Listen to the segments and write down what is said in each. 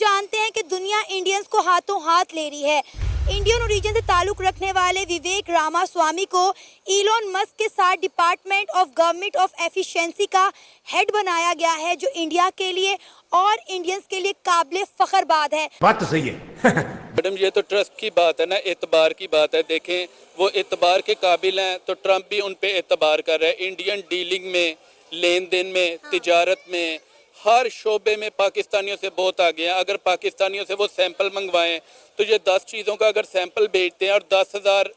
जानते हैं कि दुनिया इंडियंस को हाथों हाथ ले रही है। इंडियन ओरिजिन से ताल्लुक रखने वाले विवेक रामास्वामी को इलॉन मस्क के साथ department of government of efficiency का हेड बनाया गया है, जो इंडिया के लिए और इंडियंस के लिए काबिल फख्र बात है। बात तो सही है। मैडम ये तो ट्रस्ट की बात है ना, एतबार की बात है। देखें वो एतबार के काबिल हैं तो ट्रंप भी उन पे एतबार कर रहा है। इंडियन डीलिंग में, लेन देन में, तिजारत में, हर शोबे में पाकिस्तानियों से बहुत आगे हैं। अगर पाकिस्तानियों से वो सैंपल मंगवाएं तो ये 10 चीज़ों का अगर सैंपल भेजते हैं और 10,000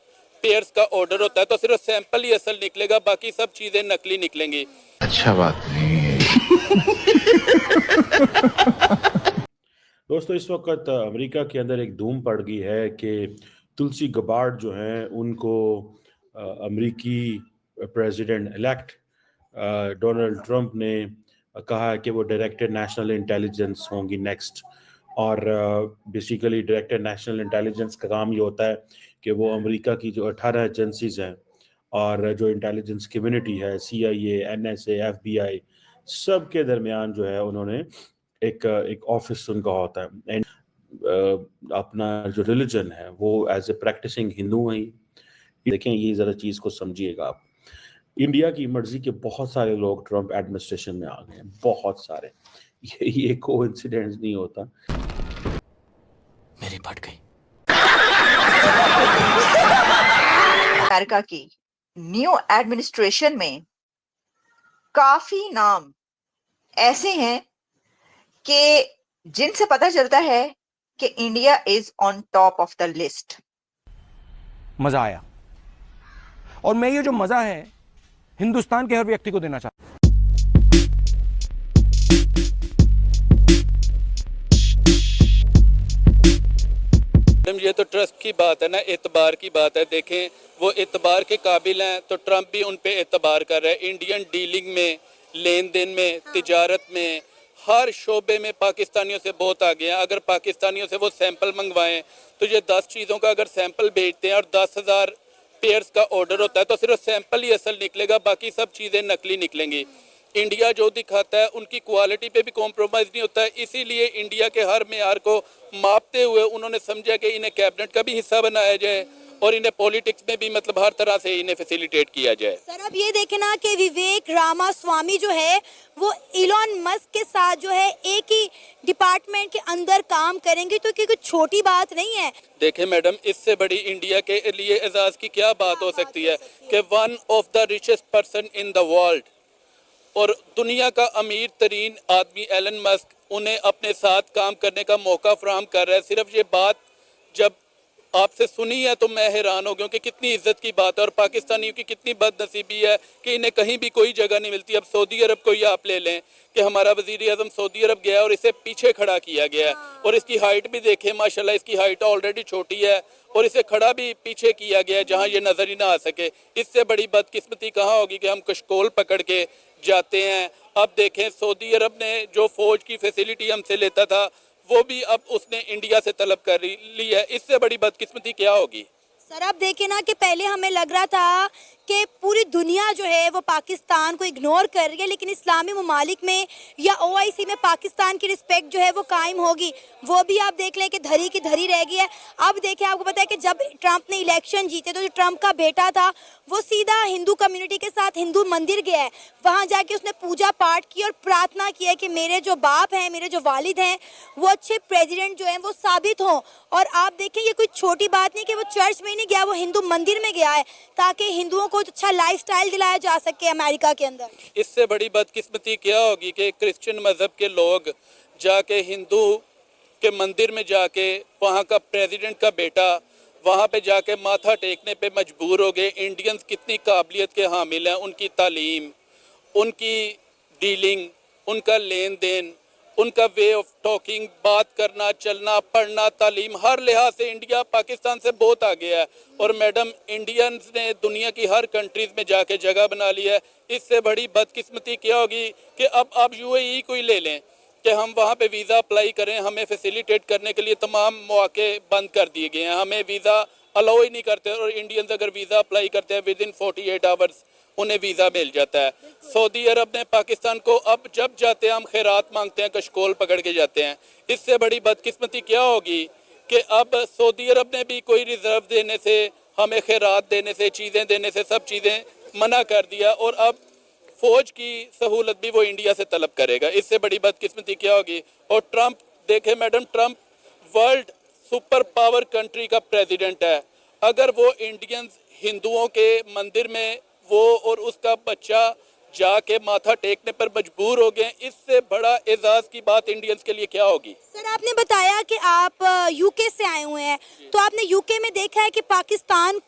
पेयर्स का ऑर्डर होता है तो सिर्फ सैंपल ही असल निकलेगा, बाकी सब चीज़ें नकली निकलेंगी। अच्छा बात नहीं है। दोस्तों इस वक्त अमेरिका के अंदर एक धूम पड़ गई है कि तुलसी गबार्ड जो हैं उनको अमेरिकी प्रेसिडेंट इलेक्ट डोनाल्ड ट्रंप ने कहा है कि वो डायरेक्टर नेशनल इंटेलिजेंस होंगी नेक्स्ट। और बेसिकली डायरेक्टर नेशनल इंटेलिजेंस का काम ये होता है कि वो अमेरिका की जो 18 एजेंसीज हैं और जो इंटेलिजेंस कम्युनिटी है, CIA, NSA, FBI, सब के दरमियान जो है उन्होंने एक ऑफिस उनका होता है। एंड अपना जो रिलीजन है वो एज ए प्रैक्टिसिंग हिंदू है। देखें ये ज़रा चीज़ को समझिएगा आप। इंडिया की मर्जी के बहुत सारे लोग ट्रंप एडमिनिस्ट्रेशन में आ गए हैं, बहुत सारे। ये कोइंसिडेंस नहीं होता। मेरी फट गई। अमेरिका की न्यू एडमिनिस्ट्रेशन में काफी नाम ऐसे हैं कि जिनसे पता चलता है कि India is on top of the list. मजा आया और मैं ये जो मजा है हिंदुस्तान के हर व्यक्ति को देना चाहता हूं। ये तो ट्रस्ट की बात है ना, एतबार की बात है। देखें वो एतबार के काबिल हैं तो ट्रंप भी उन पे एतबार कर रहा है। इंडियन डीलिंग में, लेन देन में, तिजारत में, हर शोबे में पाकिस्तानियों से बहुत आगे हैं। अगर पाकिस्तानियों से वो सैंपल मंगवाएं तो ये 10 चीज़ों का अगर सैंपल भेजते हैं और 10,000 पेयर्स का ऑर्डर होता है तो सिर्फ सैंपल ही असल निकलेगा, बाकी सब चीज़ें नकली निकलेंगी। इंडिया जो दिखाता है उनकी क्वालिटी पे भी कॉम्प्रोमाइज़ नहीं होता है, इसीलिए इंडिया के हर मेयार को मापते हुए उन्होंने समझा कि इन्हें कैबिनेट का भी हिस्सा बनाया जाए और इन्हें पॉलिटिक्स में भी मतलब हर तरह से इन्हें फैसिलिटेट किया जाए। सर अब ये देखें ना कि विवेक रामास्वामी जो है वो इलॉन मस्क के साथ जो है एक ही डिपार्टमेंट के अंदर काम करेंगे, तो कोई छोटी बात नहीं है। देखें मैडम, इससे बड़ी इंडिया के लिए एजाज की क्या बात हो सकती है कि one of the richest person in the world और दुनिया का अमीर तरीन आदमी एलन मस्क उन्हें अपने साथ काम करने का मौका फराहम कर रहा है। सिर्फ ये बात जब आपसे सुनी है तो मैं हैरान हो गया कि कितनी इज्जत की बात है और पाकिस्तानियों की कितनी बदनसीबी है कि इन्हें कहीं भी कोई जगह नहीं मिलती। अब सऊदी अरब को ही आप ले लें कि हमारा वजीर आजम सऊदी अरब गया और इसे पीछे खड़ा किया गया है और इसकी हाइट भी देखें, माशाल्लाह इसकी हाइट ऑलरेडी छोटी है और इसे खड़ा भी पीछे किया गया है जहाँ ये नज़र ही ना आ सके। इससे बड़ी बदकिस्मती कहाँ होगी कि हम कशकोल पकड़ के जाते हैं। अब देखें सऊदी अरब ने जो फौज की फैसिलिटी हमसे लेता था वो भी अब उसने इंडिया से तलब कर ली है। इससे बड़ी बदकिस्मती क्या होगी? सर आप देखें ना कि पहले हमें लग रहा था कि पूरी दुनिया जो है वो पाकिस्तान को इग्नोर कर रही है, लेकिन इस्लामी ममालिक में या OIC में पाकिस्तान की रिस्पेक्ट जो है वो कायम होगी। वो भी आप देख लें कि धरी की धरी रह गई है। अब देखें, आपको पता है कि जब ट्रंप ने इलेक्शन जीते तो जो ट्रंप का बेटा था वो सीधा हिंदू कम्युनिटी के साथ हिंदू मंदिर गया है, वहाँ जाके उसने पूजा पाठ की और प्रार्थना की है कि मेरे जो बाप हैं, मेरे जो वालिद हैं वो अच्छे प्रेसिडेंट जो हैं वो साबित हों। और आप देखें ये कोई छोटी बात नहीं कि वो चर्च में नहीं गया, वो हिंदू मंदिर में गया है ताकि हिंदुओं को अच्छा लाइफस्टाइल दिलाया जा सके अमेरिका के अंदर। इससे बड़ी बदकिस्मती क्या होगी कि क्रिश्चियन मजहब के लोग जाके हिंदू के मंदिर में जाके वहाँ का प्रेसिडेंट का बेटा वहाँ पे जाके माथा टेकने पे मजबूर हो गए। इंडियंस कितनी काबिलियत के हामिल हैं, उनकी तालीम, उनकी डीलिंग, उनका लेन देन, उनका वे ऑफ टॉकिंग, बात करना, चलना, पढ़ना, तालीम, हर लिहाज से इंडिया पाकिस्तान से बहुत आगे है। और मैडम इंडियंस ने दुनिया की हर कंट्रीज़ में जाके जगह बना ली है। इससे बड़ी बदकिस्मती क्या होगी कि अब आप UAE को ही ले लें कि हम वहाँ पे वीज़ा अप्लाई करें, हमें फैसिलिटेट करने के लिए तमाम मौके बंद कर दिए गए हैं, हमें वीज़ा अलाउ ही नहीं करते। और इंडियंस अगर वीज़ा अप्लाई करते हैं विद इन 48 आवर्स उन्हें वीज़ा मिल जाता है। सऊदी अरब ने पाकिस्तान को अब जब जाते हैं हम खैरात मांगते हैं, कशकोल पकड़ के जाते हैं। इससे बड़ी बदकिस्मती क्या होगी कि अब सऊदी अरब ने भी कोई रिजर्व देने से, हमें खैरात देने से, चीज़ें देने से, सब चीज़ें मना कर दिया और अब फौज की सहूलत भी वो इंडिया से तलब करेगा। इससे बड़ी बदकिस्मती क्या होगी। और ट्रंप देखे madam, Trump world super power country का प्रेसिडेंट है। अगर वो इंडियंस हिंदुओं के मंदिर में वो और उसका बच्चा जाके माथा टेकने पर मजबूर हो गए, इससे बड़ा एजाज की बात इंडियंस के लिए क्या होगी। सर आपने बताया कि आप यूके से आए हुए हैं, तो आपने यूके में देखा है कि पाकिस्तान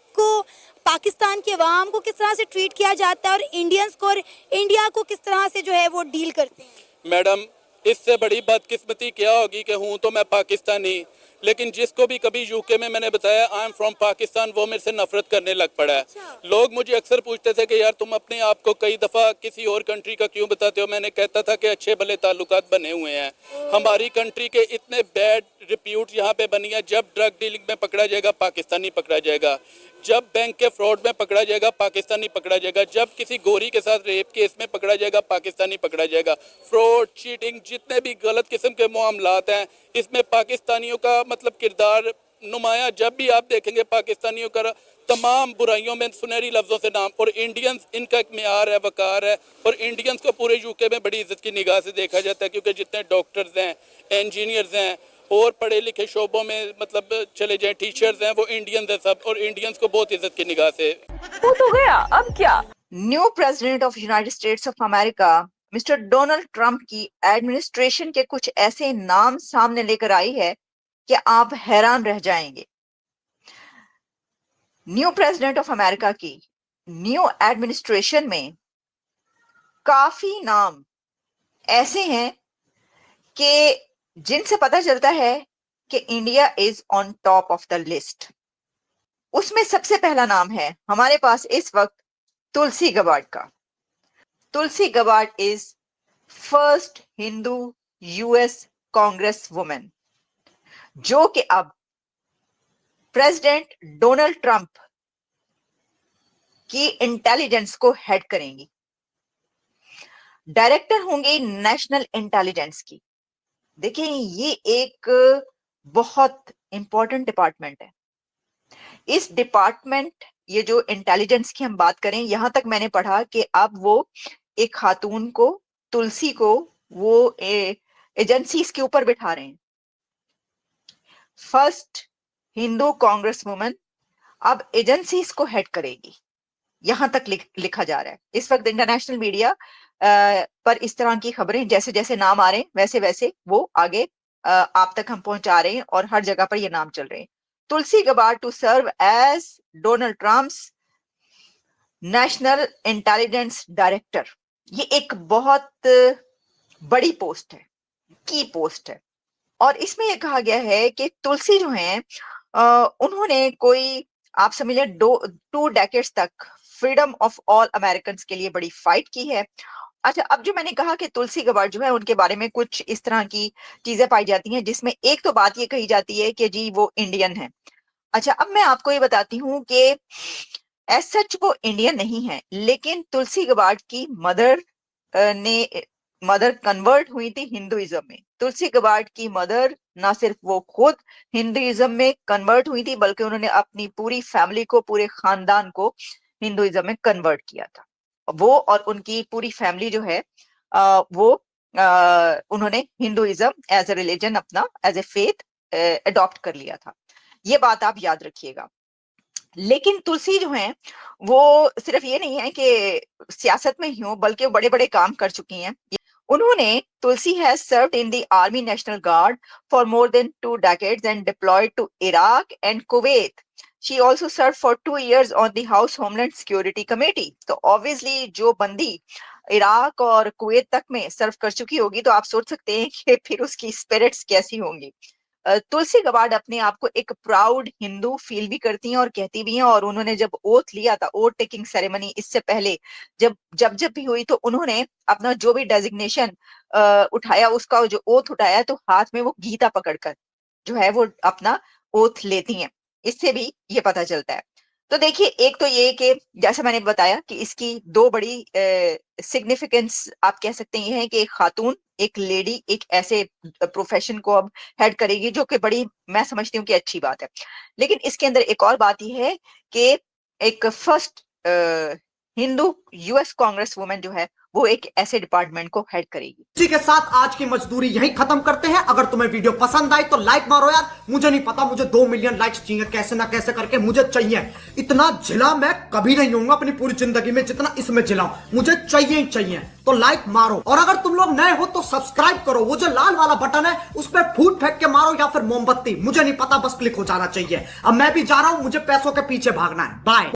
के अवाम को किस तरह से ट्रीट किया जाता है और इंडियंस को और इंडिया को किस तरह से जो है वो डील करते हैं। मैडम इससे बड़ी बदकिस्मती क्या होगी कि हूँ तो मैं पाकिस्तानी, लेकिन जिसको भी कभी यूके में मैंने बताया आई एम फ्रॉम पाकिस्तान, वो मेरे से नफरत करने लग पड़ा है। लोग मुझे अक्सर पूछते थे कि यार तुम अपने आप को कई दफ़ा किसी और कंट्री का क्यों बताते हो। मैंने कहता था कि अच्छे भले ताल्लुकात बने हुए हैं। हमारी कंट्री के इतने बैड रिप्यूट यहाँ पे बनी है। जब ड्रग डीलिंग में पकड़ा जाएगा पाकिस्तानी पकड़ा जाएगा, जब बैंक के फ्रॉड में पकड़ा जाएगा पाकिस्तानी पकड़ा जाएगा, जब किसी गोरी के साथ रेप केस में पकड़ा जाएगा पाकिस्तानी पकड़ा जाएगा। फ्रॉड, चीटिंग, जितने भी गलत किस्म के मामलात हैं इसमें पाकिस्तानियों का मतलब किरदार नुमाया। जब भी आप देखेंगे पाकिस्तानियों का तमाम बुराइयों में सुनहरी लफ्ज़ों से नाम। और इंडियंस इनका एक म्यार है, वकार है, और इंडियंस को पूरे यूके में बड़ी इज्जत की निगाह से देखा जाता है, क्योंकि जितने डॉक्टर्स हैं, इंजीनियर्स हैं और पढ़े लिखे शोबों में मतलब चले जाएं, टीचर्स हैं, वो इंडियंस हैं सब, और इंडियंस को बहुत इज्जत की निगाह से। वो तो गया, अब क्या। New president of United states of America mister Donald Trump की एडमिनिस्ट्रेशन के कुछ ऐसे नाम सामने लेकर आई है कि आप हैरान रह जाएंगे। न्यू प्रेसिडेंट ऑफ अमेरिका की न्यू एडमिनिस्ट्रेशन में काफी नाम ऐसे हैं कि जिनसे पता चलता है कि India is on top of the list. उसमें सबसे पहला नाम है हमारे पास इस वक्त तुलसी गबार्ड का। Tulsi Gabbard is first Hindu US Congress women, जो कि अब प्रेसिडेंट डोनाल्ड ट्रंप की इंटेलिजेंस को हेड करेंगी। डायरेक्टर होंगी नेशनल इंटेलिजेंस की। देखिए ये एक बहुत इंपॉर्टेंट डिपार्टमेंट है। इस डिपार्टमेंट, ये जो इंटेलिजेंस की हम बात करें, यहां तक मैंने पढ़ा कि अब वो एक खातून को, तुलसी को, वो एजेंसीज के ऊपर बिठा रहे हैं। फर्स्ट हिंदू कांग्रेस वुमेन अब एजेंसीज को हेड करेगी, यहां तक लिखा जा रहा है। इस वक्त इंटरनेशनल मीडिया पर इस तरह की खबरें, जैसे जैसे नाम आ रहे हैं वैसे वैसे वो आगे आप तक हम पहुंचा रहे हैं और हर जगह पर ये नाम चल रहे हैं। Tulsi Gabbard to serve as Donald Trump's national intelligence director. ये एक बहुत बड़ी पोस्ट है, की पोस्ट है। और इसमें यह कहा गया है कि तुलसी जो हैं उन्होंने कोई, आप समझ लें, 2 डेकेड्स तक फ्रीडम ऑफ ऑल अमेरिकन के लिए बड़ी फाइट की है। अच्छा, अब जो मैंने कहा कि तुलसी गबार्ड जो है उनके बारे में कुछ इस तरह की चीजें पाई जाती हैं, जिसमें एक तो बात ये कही जाती है कि जी वो इंडियन है। अच्छा, अब मैं आपको ये बताती हूँ कि एज सच वो इंडियन नहीं है, लेकिन तुलसी गबार्ड की मदर कन्वर्ट हुई थी हिंदुइज्म में। तुलसी गबार्ड की मदर ना सिर्फ वो खुद हिंदुइज्म में कन्वर्ट हुई थी, बल्कि उन्होंने अपनी पूरी फैमिली को, पूरे खानदान को हिंदुइज्म में कन्वर्ट किया था। वो और उनकी पूरी फैमिली जो है उन्होंने हिंदुइज्म एज ए रिलीजन, अपना एज ए फेथ अडॉप्ट कर लिया था। ये बात आप याद रखिएगा। लेकिन तुलसी जो हैं वो सिर्फ ये नहीं है कि सियासत में ही हो, बल्कि वो बड़े बड़े काम कर चुकी हैं। उन्होंने, Tulsi has served in the army national guard for more than 2 decades and deployed to Iraq and Kuwait. She also served for 2 years on the House Homeland Security Committee. तो obviously जो बंदी इराक और कुवैत तक में सर्व कर चुकी होगी, तो आप सोच सकते हैं कि फिर उसकी स्पिरिट्स कैसी होंगी। तुलसी गबार्ड अपने आप को एक प्राउड हिंदू फील भी करती हैं और कहती भी हैं। और उन्होंने जब ओथ लिया था, ओथ टेकिंग सेरेमनी, इससे पहले जब भी हुई, तो उन्होंने अपना जो भी डेजिग्नेशन उठाया, उसका जो ओथ उठाया, तो हाथ में वो गीता पकड़कर जो है वो अपना ओथ लेती हैं। इससे भी ये पता चलता है। तो देखिए, एक तो ये कि जैसे मैंने बताया कि इसकी दो बड़ी सिग्निफिकेंस आप कह सकते हैं ये है कि एक खातून, एक लेडी एक ऐसे प्रोफेशन को अब हेड करेगी, जो कि बड़ी, मैं समझती हूँ कि अच्छी बात है। लेकिन इसके अंदर एक और बात ये है कि एक first Hindu US Congress women जो है वो एक ऐसे डिपार्टमेंट को हेड करेगी। इसी के साथ आज की मजदूरी यहीं खत्म करते हैं। अगर तुम्हें वीडियो पसंद आई तो लाइक मारो यार, मुझे नहीं पता, मुझे 2 मिलियन लाइक्स चाहिए, कैसे ना कैसे करके मुझे चाहिए। इतना झिला मैं कभी नहीं होऊंगा अपनी पूरी जिंदगी में जितना इसमें झिलाऊं, मुझे चाहिए ही चाहिए। तो लाइक मारो, और अगर तुम लोग नए हो तो सब्सक्राइब करो, वो जो लाल वाला बटन है उस पर फूट फेंक के मारो या फिर मोमबत्ती, मुझे नहीं पता, बस क्लिक हो जाना चाहिए। अब मैं भी जा रहा हूं, मुझे पैसों के पीछे भागना है। बाय।